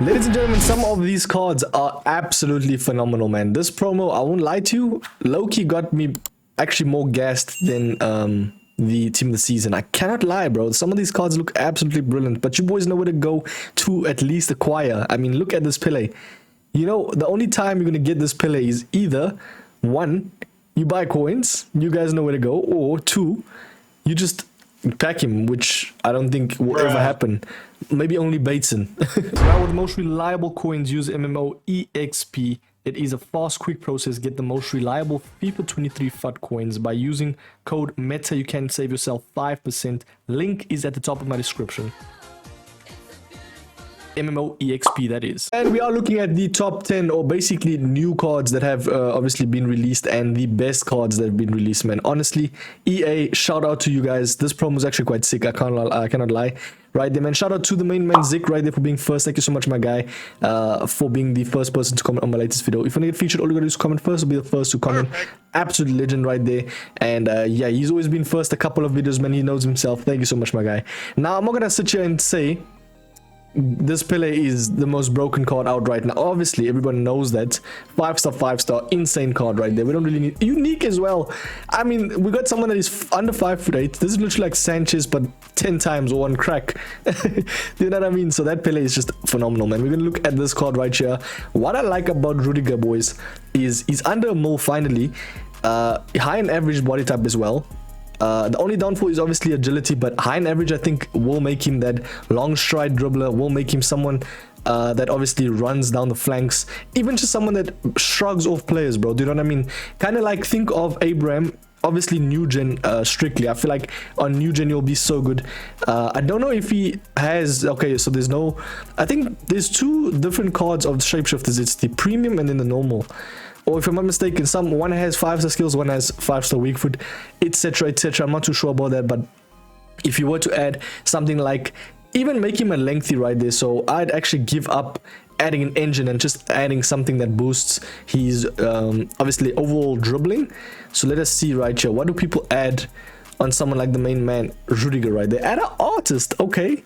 Ladies and gentlemen, some of these cards are absolutely phenomenal, man. This promo, I won't lie to you, low-key got me actually more gassed than the team of the season. I cannot lie, bro. Some of these cards look absolutely brilliant, but you boys know where to go to at least acquire. I mean, look at this Pele. You know, the only time you're going to get this Pele is either, one, you buy coins, you guys know where to go, or two, you just pack him, which I don't think will ever happen. Maybe only Bateson. Now with the most reliable coins, use MMOEXP. It is a fast, quick process. Get the most reliable FIFA 23 FUT coins by using code META. You can save yourself 5%. Link is at the top of my description. MMOEXP, that is. And we are looking at the top 10, or basically new cards that have obviously been released, and the best cards that have been released, man. Honestly, EA, shout out to you guys. This promo is actually quite sick. I cannot lie. Right there, man. Shout out to the main man Zik right there for being first. Thank you so much, my guy, for being the first person to comment on my latest video. If you want to get featured, all you gotta do is comment first. Will be the first to comment. Absolute legend right there. And yeah, he's always been first a couple of videos, man. He knows himself. Thank you so much, my guy. Now I'm not gonna sit here and say this Pele is the most broken card out right now. Obviously, everyone knows that. 5-star, insane card right there. We don't really need unique as well. I mean, we got someone that is under 5'8". This is literally like Sanchez, but 10 times or one crack. Do you know what I mean? So that Pele is just phenomenal, man. We're gonna look at this card right here. What I like about Rudiger, boys, is he's under a mole finally. High and average body type as well. The only downfall is obviously agility, but high and average I think will make him that long stride dribbler, will make him someone that obviously runs down the flanks, even just someone that shrugs off players, bro. Do you know what I mean? Kind of like think of Abraham. Obviously new gen strictly. I feel like on new gen he'll be so good. I don't know if he has, okay, so there's no, I think there's two different cards of the shapeshifters. It's the premium and then the normal. Or if I'm not mistaken, one has 5-star skills, one has 5-star weak foot, etc, etc. I'm not too sure about that, but if you were to add something like, even make him a lengthy right there, so I'd actually give up adding an engine and just adding something that boosts his obviously overall dribbling. So let us see right here, what do people add on someone like the main man Rudiger right there? Add an artist. Okay,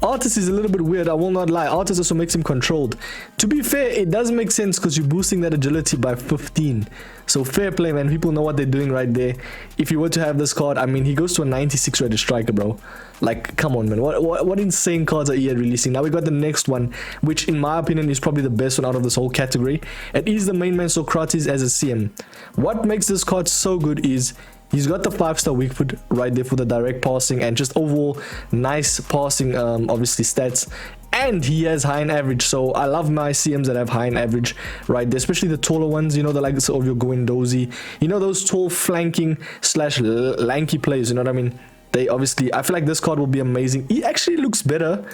artist is a little bit weird, I will not lie. Artist also makes him controlled. To be fair, it does make sense because you're boosting that agility by 15. So fair play, man. People know what they're doing right there. If you were to have this card, I mean, he goes to a 96 rated striker, bro. Like, come on, man. What insane cards are EA releasing? Now we got the next one, which in my opinion is probably the best one out of this whole category. It is the main man Socrates as a CM. What makes this card so good is he's got the 5-star weak foot right there for the direct passing and just overall nice passing, obviously stats. And he has high and average, so I love my CMs that have high and average right there, especially the taller ones, you know, the likes of your Guendouzi, you know, those tall flanking slash lanky players, you know what I mean? They obviously, I feel like this card will be amazing. He actually looks better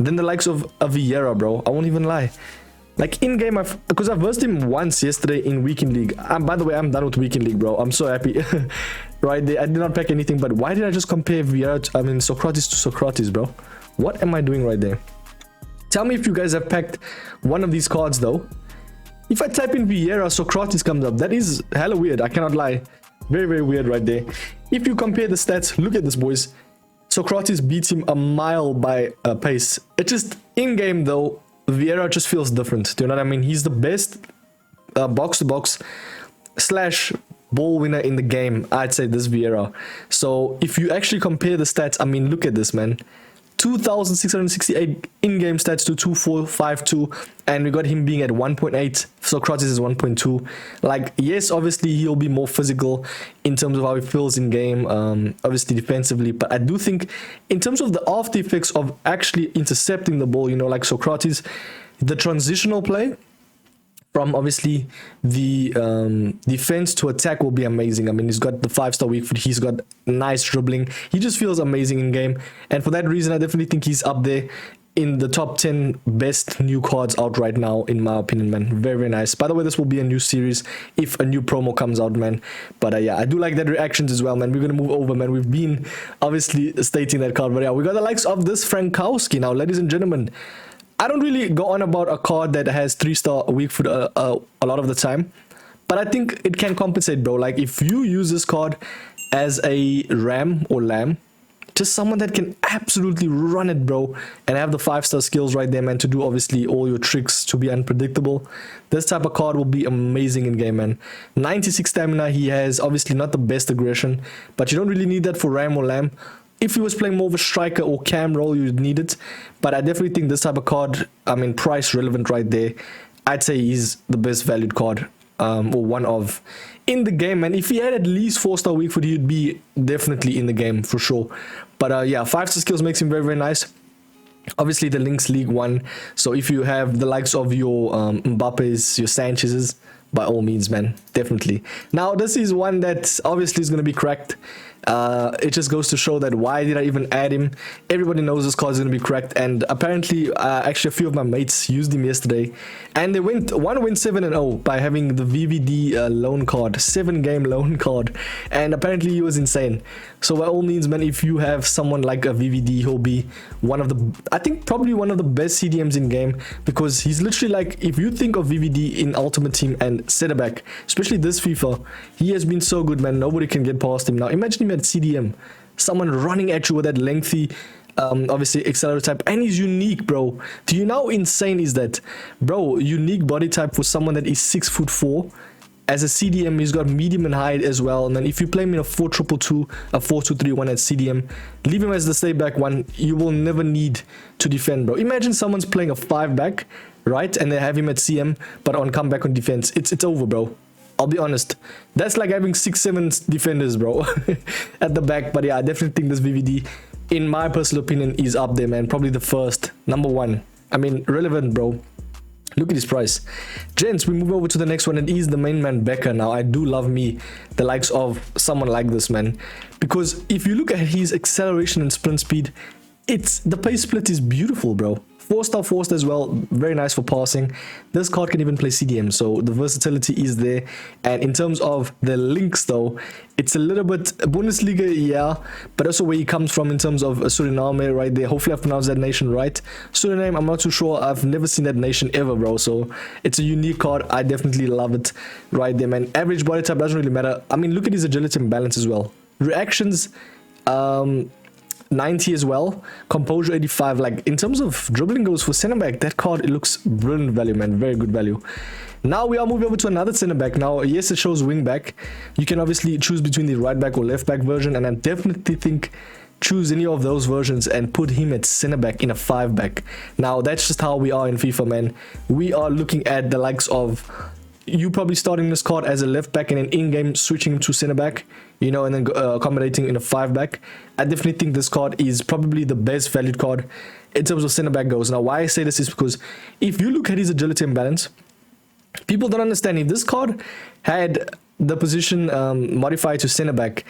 than the likes of a Vieira, bro. I won't even lie. Like in game, because I've versed him once yesterday in Weekend League. By the way, I'm done with Weekend League, bro. I'm so happy. Right there, I did not pack anything, but why did I just compare Vieira, Socrates to Socrates, bro? What am I doing right there? Tell me if you guys have packed one of these cards though. If I type in Vieira, Socrates comes up. That is hella weird, I cannot lie. Very, very weird right there. If you compare the stats, look at this, boys. Socrates beats him a mile by pace. It just, in-game though, Vieira just feels different. Do you know what I mean? He's the best box-to-box slash ball winner in the game, I'd say, this Vieira. So if you actually compare the stats, I mean, look at this, man. 2,668 in-game stats to 2,452, and we got him being at 1.8. Socrates is 1.2. Like, yes, obviously he'll be more physical in terms of how he feels in game, obviously defensively, but I do think in terms of the after effects of actually intercepting the ball, you know, like Socrates, the transitional play from obviously the defense to attack will be amazing. I mean, he's got the 5-star weak foot, he's got nice dribbling, he just feels amazing in game, and for that reason I definitely think he's up there in the top 10 best new cards out right now, in my opinion, man. Very, very nice. By the way, this will be a new series if a new promo comes out, man. But yeah, I do like that reactions as well, man. We're gonna move over, man. We've been obviously stating that card, but yeah, we got the likes of this Frankowski now, ladies and gentlemen. I don't really go on about a card that has 3-star weak foot a lot of the time, but I think it can compensate, bro. Like if you use this card as a ram or lamb, just someone that can absolutely run it, bro, and have the 5-star skills right there, man, to do obviously all your tricks, to be unpredictable. This type of card will be amazing in game, man. 96 stamina, he has obviously not the best aggression, but you don't really need that for Ram or Lamb. If he was playing more of a striker or cam role, you'd need it, but I definitely think this type of card, I mean, price relevant right there, I'd say he's the best valued card, or one of in the game, man. If he had at least 4-star weak foot, he'd be definitely in the game for sure. But yeah, 5-star skills makes him very, very nice. Obviously, the links League 1. So if you have the likes of your Mbappe's, your Sanchez's, by all means, man, definitely. Now, this is one that obviously is going to be cracked. It just goes to show that why did I even add him? Everybody knows this card is going to be cracked, and apparently actually a few of my mates used him yesterday, and they went 7-0 by having the VVD loan card, 7-game loan card, and apparently he was insane. So by all means, man, if you have someone like a VVD, he'll be one of the, I think probably one of the best CDMs in game, because he's literally like, if you think of VVD in Ultimate Team and center back, especially this FIFA, he has been so good, man. Nobody can get past him. Now imagine him at CDM, someone running at you with that lengthy obviously accelerator type, and he's unique, bro. Do you know how insane is that, bro? Unique body type for someone that is 6'4". As a CDM, he's got medium and height as well. And then if you play him in a 4-2-2, a 4-2-3-1 at CDM, leave him as the stay back one. You will never need to defend, bro. Imagine someone's playing a 5-back, right, and they have him at CM, but on comeback on defense, it's over, bro. I'll be honest. That's like having 6-7 defenders, bro, at the back. But yeah, I definitely think this VVD, in my personal opinion, is up there, man. Probably the first, number one. I mean, relevant, bro. Look at his price. Gents, we move over to the next one. It is the main man Becker. Now, I do love me the likes of someone like this, man, because if you look at his acceleration and sprint speed, the pace split is beautiful, bro. 4-star as well, very nice for passing. This card can even play CDM, so the versatility is there. And in terms of the links, though, it's a little bit Bundesliga, yeah, but also where he comes from in terms of Suriname right there. Hopefully I pronounced that nation right. Suriname, I'm not too sure. I've never seen that nation ever, bro, so it's a unique card. I definitely love it right there, man. Average body type doesn't really matter. I mean, look at his agility and balance as well. Reactions, 90 as well, composure 85. Like in terms of dribbling goes for center back, that card, it looks brilliant value, man, very good value. Now we are moving over to another center back. Now yes, it shows wing back. You can obviously choose between the right back or left back version, and I definitely think choose any of those versions and put him at center back in a 5-back. Now that's just how we are in FIFA, man. We are looking at the likes of you probably starting this card as a left back and then in-game switching him to center back, you know, and then accommodating in a 5-back. I definitely think this card is probably the best valued card in terms of center back goes. Now, why I say this is because if you look at his agility and balance, people don't understand. If this card had the position modified to center back,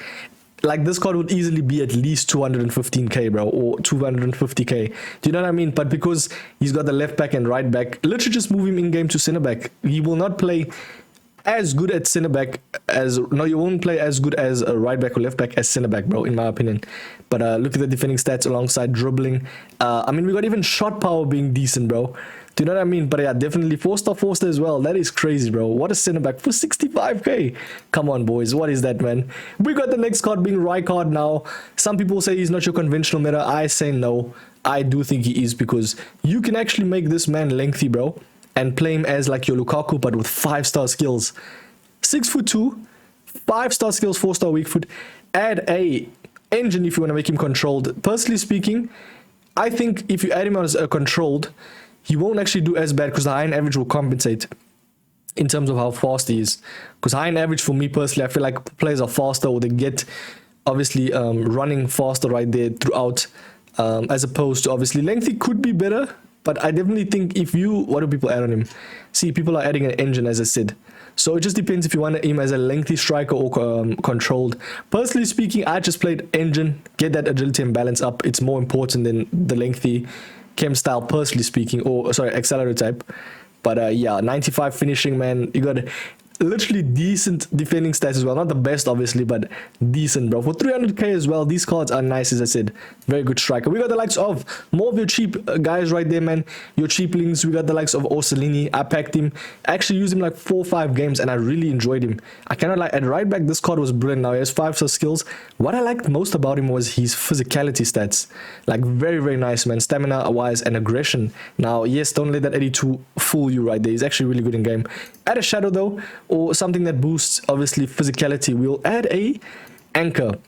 like this card would easily be at least 215k, bro, or 250k. Do you know what I mean? But because he's got the left back and right back, literally just move him in game to center back. He will not play as good at center back as, no, you won't play as good as a right back or left back as center back, bro, in my opinion. But look at the defending stats alongside dribbling. I mean, we got even shot power being decent, bro. Do you know what I mean? But yeah, definitely 4-star as well. That is crazy, bro. What a center back for 65k. Come on, boys. What is that, man? We got the next card being Rijkaard now. Some people say he's not your conventional meta. I say no. I do think he is, because you can actually make this man lengthy, bro, and play him as like your Lukaku, but with 5-star skills. 6'2", 5-star skills, 4-star weak foot. Add a engine if you want to make him controlled. Personally speaking, I think if you add him as a controlled, he won't actually do as bad, because the high and average will compensate in terms of how fast he is. Because high and average, for me personally, I feel like players are faster, or they get obviously running faster right there throughout, as opposed to obviously lengthy could be better. But I definitely think if you, what do people add on him? See, people are adding an engine, as I said. So it just depends if you want him as a lengthy striker or controlled. Personally speaking, I just played engine, get that agility and balance up. It's more important than the lengthy chem style, personally speaking, or sorry, accelerator type. But yeah, 95 finishing, man. You got literally decent defending stats as well. Not the best, obviously, but decent, bro. For 300k as well, these cards are nice, as I said. Very good striker. We got the likes of more of your cheap guys right there, man. Your cheaplings. We got the likes of Orsolini. I packed him. I actually used him like 4 or 5 games, and I really enjoyed him. I cannot lie. At right back, this card was brilliant. Now, he has 5-star skills. What I liked most about him was his physicality stats. Like, very, very nice, man. Stamina-wise and aggression. Now, yes, don't let that 82 fool you right there. He's actually really good in game. Add a shadow, though, or something that boosts obviously physicality. We'll add a anchor.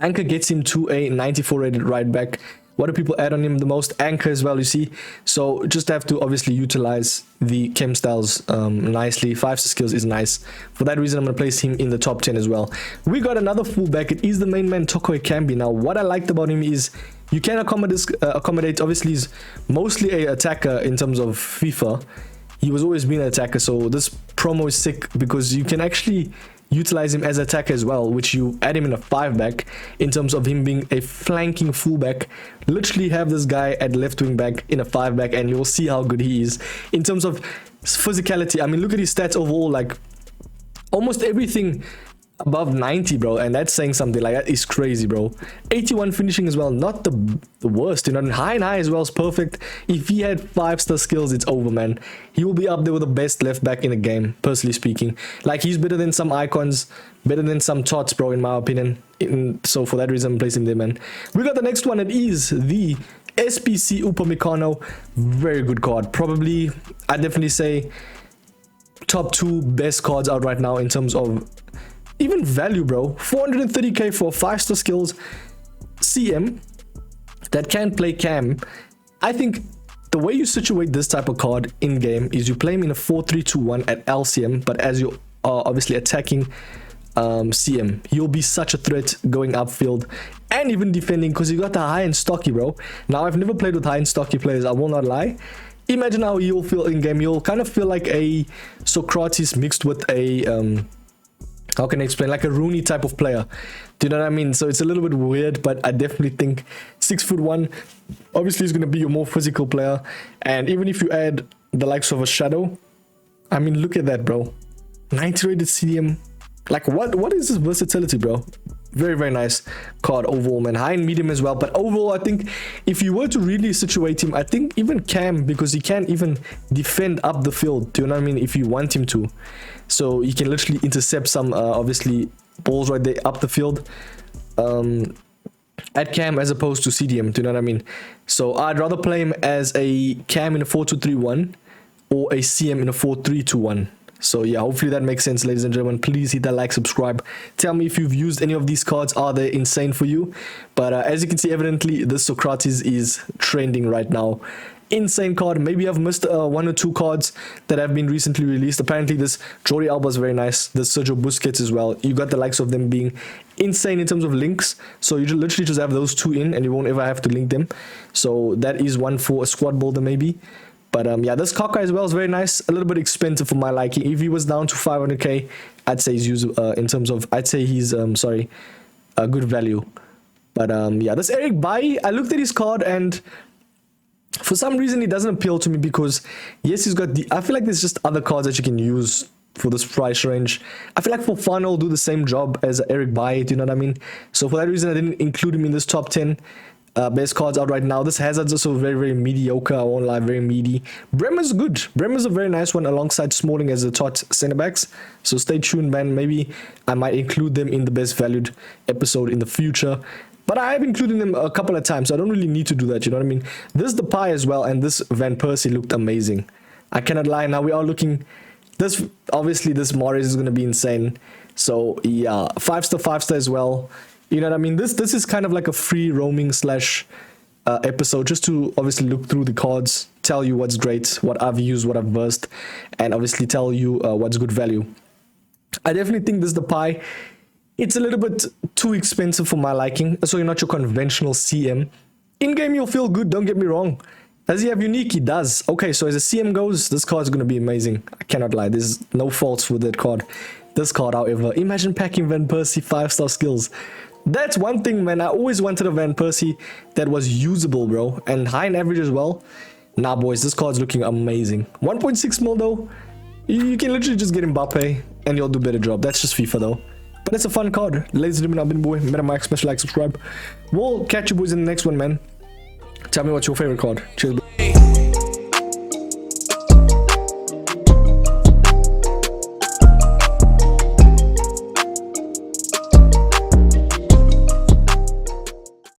Anchor gets him to a 94 rated right back. What do people add on him the most? Anchor as well, you see. So just have to obviously utilize the chem styles nicely. 5-star skills is nice. For that reason, I'm going to place him in the top 10 as well. We got another fullback. It is the main man, Toko Ekambi. Now, what I liked about him is you can accommodate, obviously, he's mostly an attacker in terms of FIFA. He was always been an attacker, so this promo is sick because you can actually utilize him as an attacker as well, which you add him in a 5-back in terms of him being a flanking fullback. Literally have this guy at left wing back in a 5-back, and you'll see how good he is in terms of physicality. I mean, look at his stats overall, like almost everything above 90, bro, and that's saying something. Like, that is crazy, bro. 81 finishing as well, not the worst, you know. And high as well is perfect. If he had 5-star skills, it's over, man. He will be up there with the best left back in the game, personally speaking. Like, he's better than some icons, better than some tots, bro, in my opinion. So for that reason, I'm placing them, man. We got the next one. It is the SPC Upamecano. Very good card. Probably, I'd definitely say top 2 best cards out right now in terms of even value, bro. 430k for 5-star skills CM that can play cam. I think the way you situate this type of card in game is you play him in a 4-3-2-1 at LCM, but as you are obviously attacking CM, you'll be such a threat going upfield and even defending because you got the high and stocky, bro. Now, I've never played with high and stocky players, I will not lie. Imagine how you'll feel in game. You'll kind of feel like a Socrates mixed with a how can I explain, like a Rooney type of player. Do you know what I mean? So it's a little bit weird, but I definitely think 6'1" obviously is going to be your more physical player. And even if you add the likes of a shadow, I mean, look at that, bro. 90 rated CDM. Like, what is this versatility, bro? Very, very nice card overall, man. High and medium as well. But overall, I think if you were to really situate him, I think even cam, because he can even defend up the field. Do you know what I mean? If you want him to. So he can literally intercept some, obviously, balls right there up the field. At cam as opposed to CDM. Do you know what I mean? So I'd rather play him as a cam in a 4-2-3-1 or a CM in a 4-3-2-1. So yeah, hopefully that makes sense, ladies and gentlemen. Please hit that like, subscribe. Tell me if you've used any of these cards. Are they insane for you? But as you can see, evidently, this Socrates is trending right now. Insane card. Maybe I've missed 1 or 2 cards that have been recently released. Apparently, this Jordi Alba is very nice. This Sergio Busquets as well. You got the likes of them being insane in terms of links. So you literally just have those 2 in, and you won't ever have to link them. So that is one for a squad builder, maybe. But yeah, this Kaka as well is very nice. A little bit expensive for my liking. If he was down to 500k, I'd say he's usable in terms of, I'd say he's a good value. But yeah, this Eric Bailly, I looked at his card and for some reason it doesn't appeal to me because yes, he's got the, I feel like there's just other cards that you can use for this price range. I feel like for fun will do the same job as Eric Bailly, do you know what I mean? So for that reason, I didn't include him in this top 10 best cards out right now. This Hazard's also very, very mediocre. I won't lie, very meaty. Bremer's good. Bremer's a very nice one alongside Smalling as the top center backs. So stay tuned, man. Maybe I might include them in the best valued episode in the future. But I have included them a couple of times, so I don't really need to do that. You know what I mean? This Depay as well, and this Van Persie looked amazing. I cannot lie. Now we are looking. This obviously this Morris is going to be insane. So yeah, 5-star as well. You know what I mean? This is kind of like a free roaming slash episode just to obviously look through the cards, tell you what's great, what I've used, what I've versed, and obviously tell you what's good value. I definitely think this Depay, it's a little bit too expensive for my liking. So you're not your conventional CM. In game you'll feel good, don't get me wrong. Does he have unique? He does. Okay, so as a CM goes, this card's going to be amazing. I cannot lie. There's no faults with that card. This card, however, imagine packing Van Persie 5-star skills. That's one thing, man. I always wanted a Van Persie that was usable, bro. And high in average as well. Nah, boys, this card's looking amazing. 1.6 mil, though. You can literally just get Mbappe and you'll do a better job. That's just FIFA though. But it's a fun card. Ladies and gentlemen, I've been boy. MetaMike, smash like, subscribe. We'll catch you boys in the next one, man. Tell me what's your favorite card. Cheers.